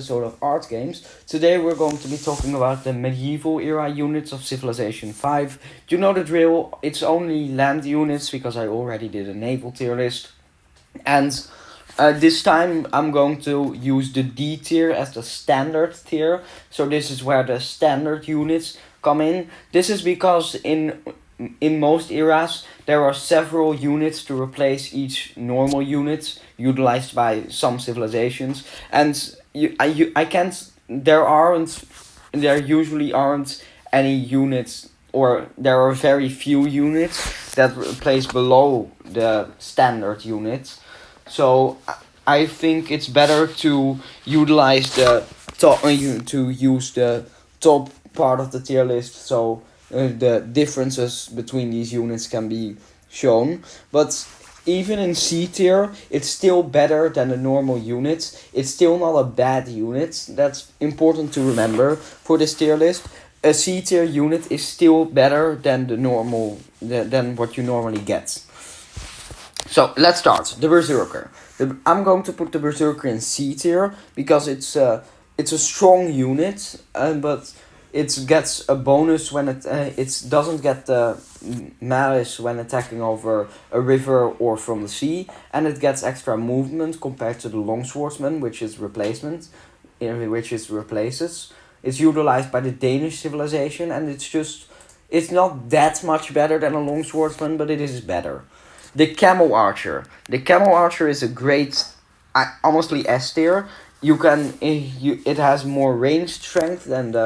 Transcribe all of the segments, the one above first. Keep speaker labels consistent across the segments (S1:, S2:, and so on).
S1: episode of Art Games. Today we're going to be talking about the medieval era units of Civilization 5. You know the drill, it's only land units because I already did a naval tier list. And this time I'm going to use the D tier as the standard tier. So this is where the standard units come in. This is because in most eras there are several units to replace each normal unit utilized by some civilizations, and I can't there usually aren't any units, or there are very few units that place below the standard units. So I think it's better to utilize the top to use the top part of the tier list, so the differences between these units can be shown. But even in C tier, it's still better than the normal units. It's still not a bad unit. That's important to remember for this tier list. A C tier unit is still better than the normal than what you normally get. So let's start. The Berserker. I'm going to put the Berserker in C tier because it's a strong unit, but it gets a bonus when it doesn't get the malice when attacking over a river or from the sea, and it gets extra movement compared to the Longswordsman, which is replaces. It's utilized by the Danish civilization, and it's not that much better than a Longswordsman, but it is better. The Camel Archer. The Camel Archer is a great, honestly, S tier. It has more range strength than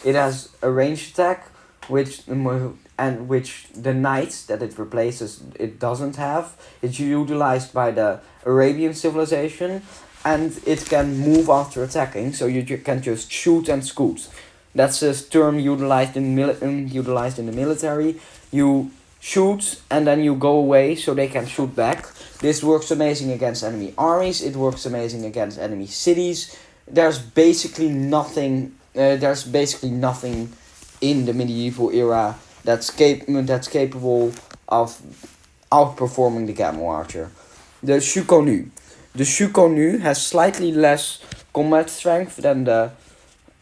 S1: it has a range attack, which the knight that it replaces it doesn't have. It's utilized by the Arabian civilization, and it can move after attacking, so you can just shoot and scoot. That's a term utilized in the military. You shoot and then you go away so they can shoot back. This works amazing against enemy armies. It works amazing against enemy cities. There's basically nothing in the medieval era that's capable of outperforming the Camel Archer. The Shukonu. The Shukonu has slightly less combat strength than the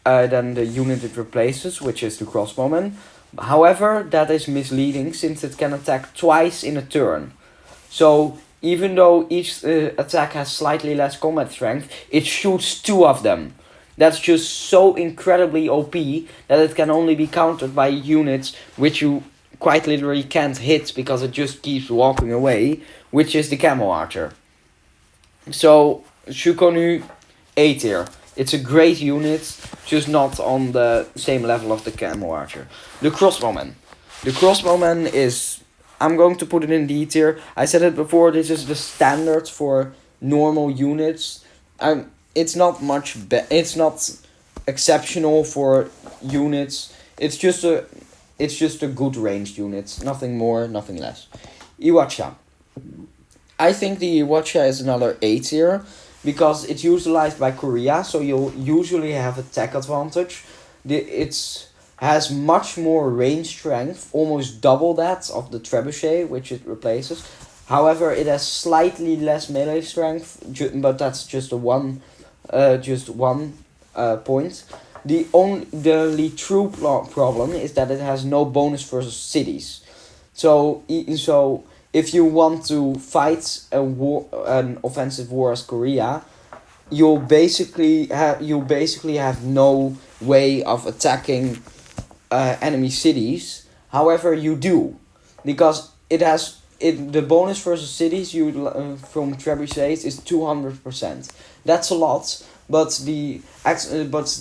S1: unit it replaces, which is the Crossbowman. However, that is misleading since it can attack twice in a turn. So even though each attack has slightly less combat strength, it shoots two of them. That's just so incredibly OP that it can only be countered by units which you quite literally can't hit because it just keeps walking away, which is the Camel Archer. So Shukonu A tier. It's a great unit, just not on the same level of the Camel Archer. The Crossbowman. The Crossbowman is... I'm going to put it in D tier. I said it before, this is the standard for normal units. It's not it's not exceptional for units. It's just a good ranged unit. Nothing more, nothing less. Iwacha. I think the Iwacha is another A tier, because it's utilized by Korea, so you'll usually have attack advantage. It has much more range strength, almost double that of the Trebuchet, which it replaces. However, it has slightly less melee strength, but that's just one point. The only true problem is that it has no bonus versus cities. So if you want to fight an offensive war as Korea, you'll basically have no way of attacking enemy cities. However, you do, because the bonus versus cities from Trebuchets is 200%. That's a lot, but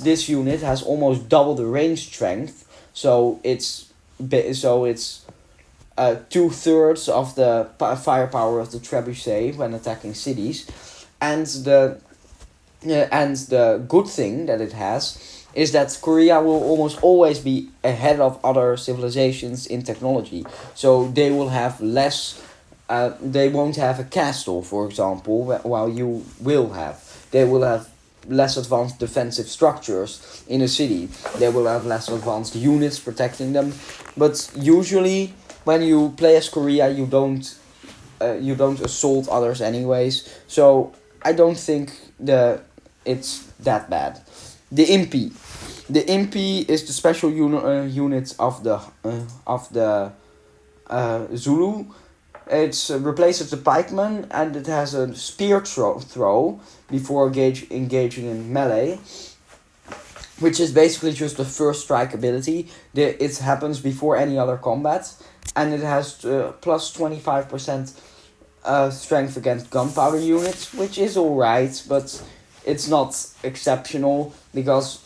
S1: this unit has almost double the range strength, so it's 2/3 of the firepower of the Trebuchet when attacking cities, and the good thing that it has is that Korea will almost always be ahead of other civilizations in technology. So they will have less. They won't have a castle, for example, while you will have. They will have less advanced defensive structures in a city. They will have less advanced units protecting them, but usually, when you play as Korea, you don't assault others anyways. So I don't think it's that bad. The Impi. The Impi is the special unit of the Zulu. It replaces the pikeman, and it has a spear throw before engaging in melee, which is basically just the first strike ability. It happens before any other combat, and it has plus 25% strength against gunpowder units, which is alright, but it's not exceptional because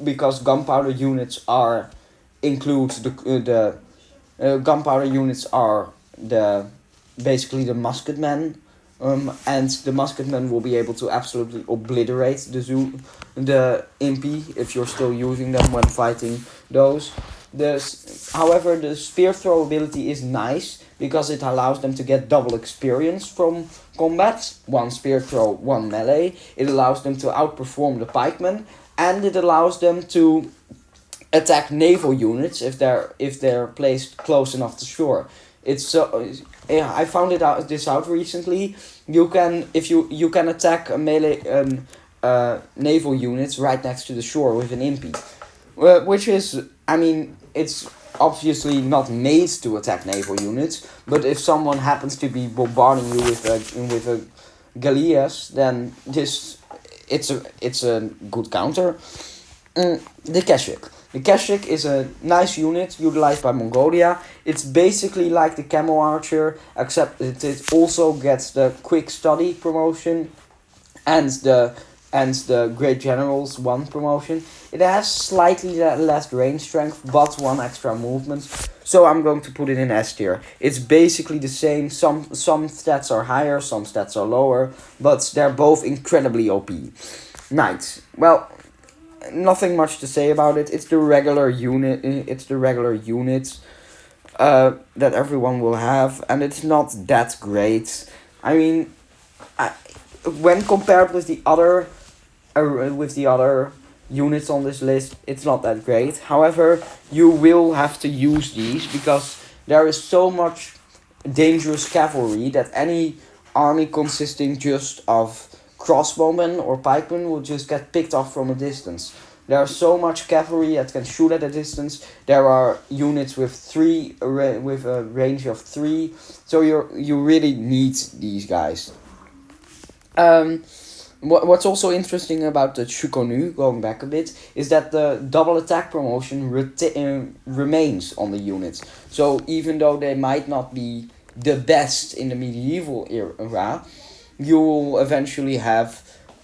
S1: because gunpowder units gunpowder units are basically the musketmen, and the musketmen will be able to absolutely obliterate the Impi if you're still using them when fighting those. However, the spear throw ability is nice because it allows them to get double experience from combat. 1 spear throw, 1 melee. It allows them to outperform the pikemen, and it allows them to attack naval units if they're placed close enough to shore. I found this out recently. You can attack a melee naval units right next to the shore with an Impi, which is, I mean, it's obviously not made to attack naval units, but if someone happens to be bombarding you with a galleass, then it's a good counter. The Keshik. The Keshik is a nice unit utilized by Mongolia. It's basically like the Camo Archer, except it also gets the Quick Study promotion and the Great Generals 1 promotion. It has slightly less range strength, but 1 extra movement. So I'm going to put it in S tier. It's basically the same. Some stats are higher, some stats are lower, but they're both incredibly OP. Knights. Well, nothing much to say about it. It's the regular unit. That everyone will have, and it's not that great. I mean, when compared with the other units on this list, it's not that great. However, you will have to use these because there is so much dangerous cavalry that any army consisting just of crossbowmen or pikemen will just get picked off from a distance. There are so much cavalry that can shoot at a distance. There are units with with a range of 3, so you really need these guys. What's also interesting about the Chukonu, going back a bit, is that the double attack promotion remains on the units. So even though they might not be the best in the medieval era, you will eventually have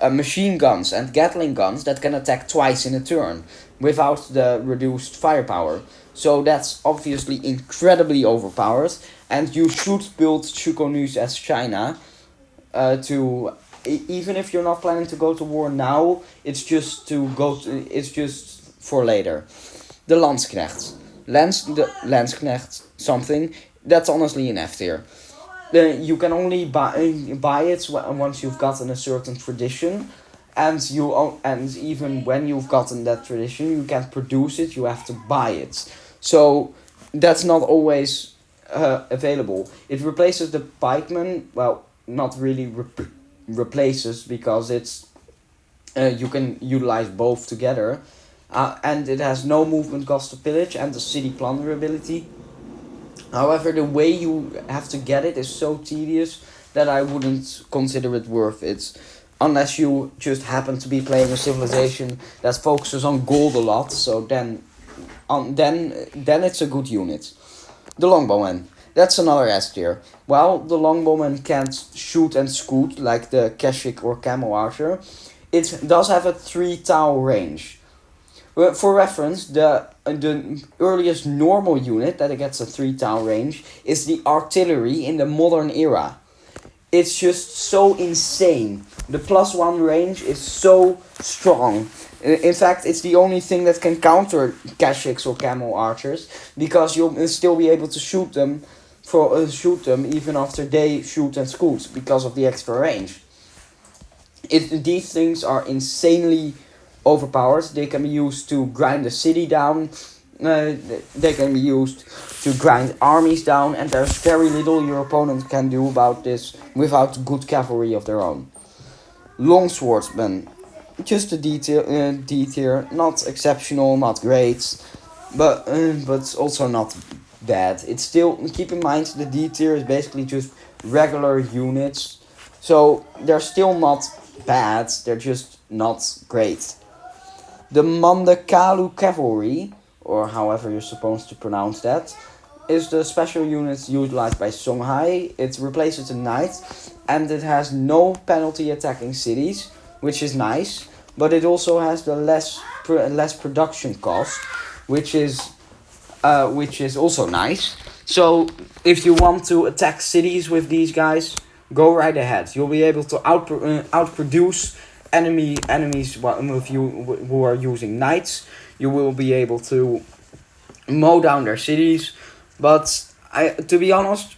S1: machine guns and Gatling guns that can attack twice in a turn without the reduced firepower. So that's obviously incredibly overpowered, and you should build Chukonus as China even if you're not planning to go to war now, it's just for later. The Landsknecht. The Landsknecht something, that's honestly an F tier. You can only buy it once you've gotten a certain tradition, and even when you've gotten that tradition, you can't produce it, you have to buy it. So that's not always available. It replaces the pikeman, well, not really replaces, because it's you can utilize both together, and it has no movement cost to pillage and the city plunder ability. However, the way you have to get it is so tedious that I wouldn't consider it worth it, unless you just happen to be playing a civilization that focuses on gold a lot. So then it's a good unit. The Longbowmen. That's another S tier. While the Longbowmen can't shoot and scoot like the Keshik or Camo Archer, it does have a 3 tau range. For reference, the earliest normal unit that gets a 3 tau range is the artillery in the modern era. It's just so insane. The +1 range is so strong. In fact, it's the only thing that can counter Keshiks or Camo Archers, because you'll still be able to shoot them even after they shoot and scoot because of the extra range. These things are insanely overpowered. They can be used to grind a city down. They can be used to grind armies down, and there's very little your opponent can do about this without good cavalry of their own. Longswordsmen. just a D tier, not exceptional, not great, but also not bad. It's still, keep in mind, the D tier is basically just regular units, so they're still not bad. They're just not great. The Mandakalu Cavalry, or however you're supposed to pronounce that, is the special unit utilized by Songhai. It replaces the knight, and it has no penalty attacking cities, which is nice. But it also has the less production cost, which is also nice. So if you want to attack cities with these guys, go right ahead. You'll be able to outproduce enemies with you who are using knights. You will be able to mow down their cities. But to be honest,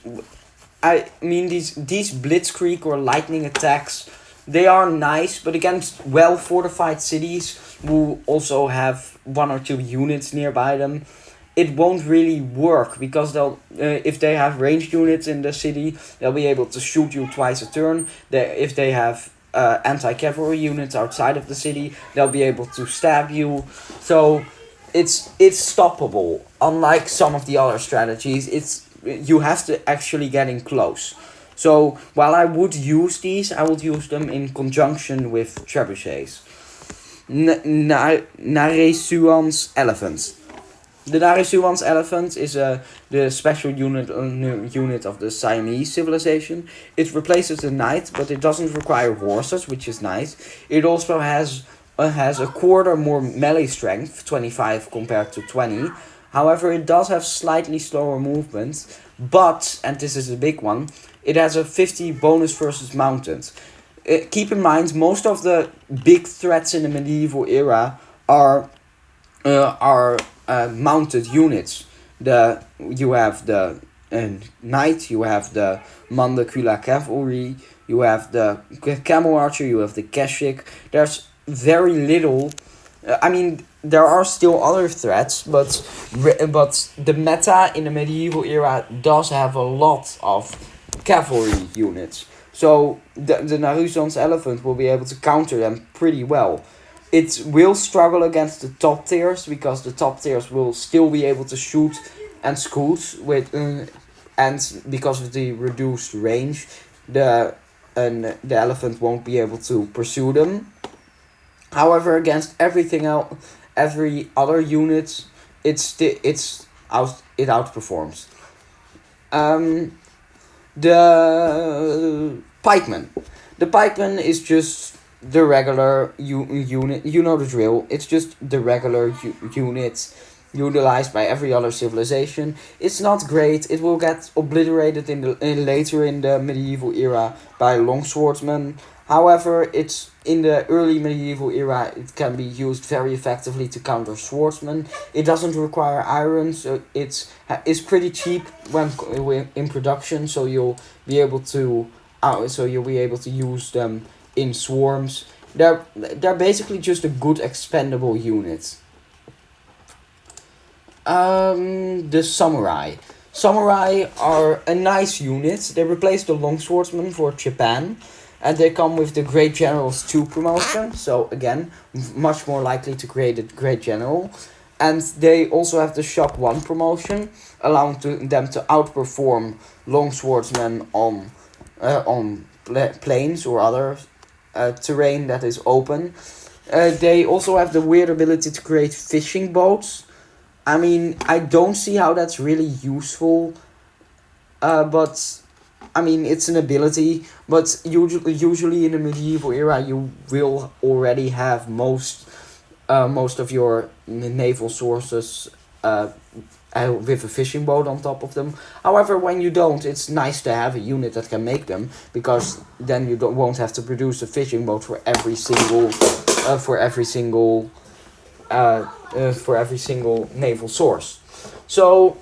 S1: I mean these blitzkrieg or lightning attacks, they are nice, but against well fortified cities who also have one or two units nearby them, it won't really work, because they'll if they have ranged units in the city, they'll be able to shoot you twice a turn. If they have anti-cavalry units outside of the city, they'll be able to stab you. So it's stoppable. Unlike some of the other strategies, you have to actually get in close. So while I would use these, I would use them in conjunction with trebuchets. Naresuan's elephant. The Naresuan's elephant is the special unit of the Siamese civilization. It replaces the knight, but it doesn't require horses, which is nice. It also has a quarter more melee strength, 25 compared to 20. However, it does have slightly slower movement, but, and this is a big one, it has a 50 bonus versus mounted. Keep in mind, most of the big threats in the medieval era are mounted units. You have the knight, you have the Mandakula cavalry, you have the camel archer, you have the Keshik. There's very little. I mean, there are still other threats, but the meta in the medieval era does have a lot of cavalry units. So the Naresuan's elephant will be able to counter them pretty well. It will struggle against the top tiers, because the top tiers will still be able to shoot and scoot with, and because of the reduced range, the elephant won't be able to pursue them. However, against everything else, every other unit, it outperforms. The pikeman. The pikeman is just the regular unit. You know the drill. It's just the regular unit utilized by every other civilization. It's not great. It will get obliterated later in the medieval era by longswordsmen. However, it's in the early medieval era, it can be used very effectively to counter swordsmen. It doesn't require iron, so it's pretty cheap when in production. So you'll be able to use them in swarms. They're basically just a good expendable unit. The samurai. Samurai are a nice unit. They replace the longswordsmen for Japan. And they come with the Great General's 2 promotion. So again, much more likely to create a Great General. And they also have the Shock 1 promotion, allowing them to outperform longswordsmen on plains or other terrain that is open. They also have the weird ability to create fishing boats. I mean, I don't see how that's really useful. But I mean, it's an ability, but usually in the medieval era, you will already have most of your naval sources with a fishing boat on top of them. However, when you don't, it's nice to have a unit that can make them, because then you won't have to produce a fishing boat for every single naval source. So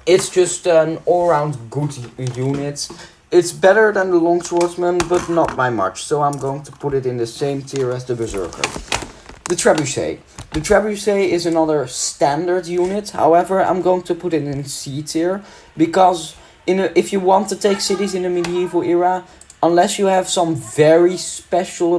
S1: it's just an all-round good unit. It's better than the longswordsman, but not by much. So I'm going to put it in the same tier as the berserker. The trebuchet. The trebuchet is another standard unit. However, I'm going to put it in C tier, because if you want to take cities in the medieval era, unless you have some very special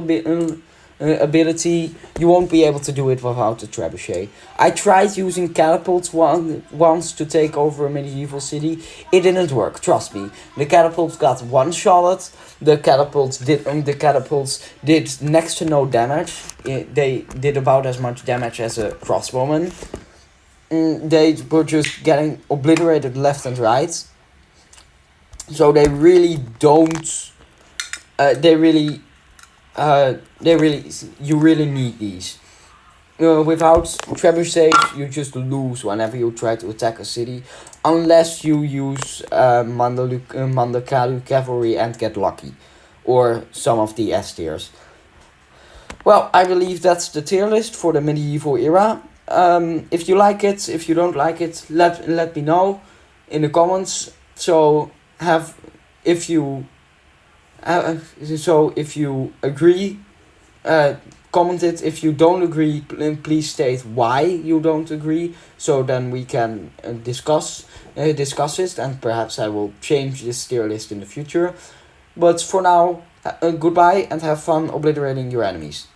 S1: ability, you won't be able to do it without the trebuchet. I tried using catapults once to take over a medieval city. It didn't work, trust me. The catapults got one shot. The catapults did next to no damage. They did about as much damage as a crossbowman. They were just getting obliterated left and right. So they really don't. You really need these. Without trebuchets, you just lose whenever you try to attack a city, unless you use Mandakalu cavalry and get lucky, or some of the S tiers. Well, I believe that's the tier list for the medieval era. If you like it, if you don't like it, let me know in the comments. If you agree, comment it. If you don't agree, please state why you don't agree, so then we can discuss it, and perhaps I will change this tier list in the future. But for now, goodbye and have fun obliterating your enemies.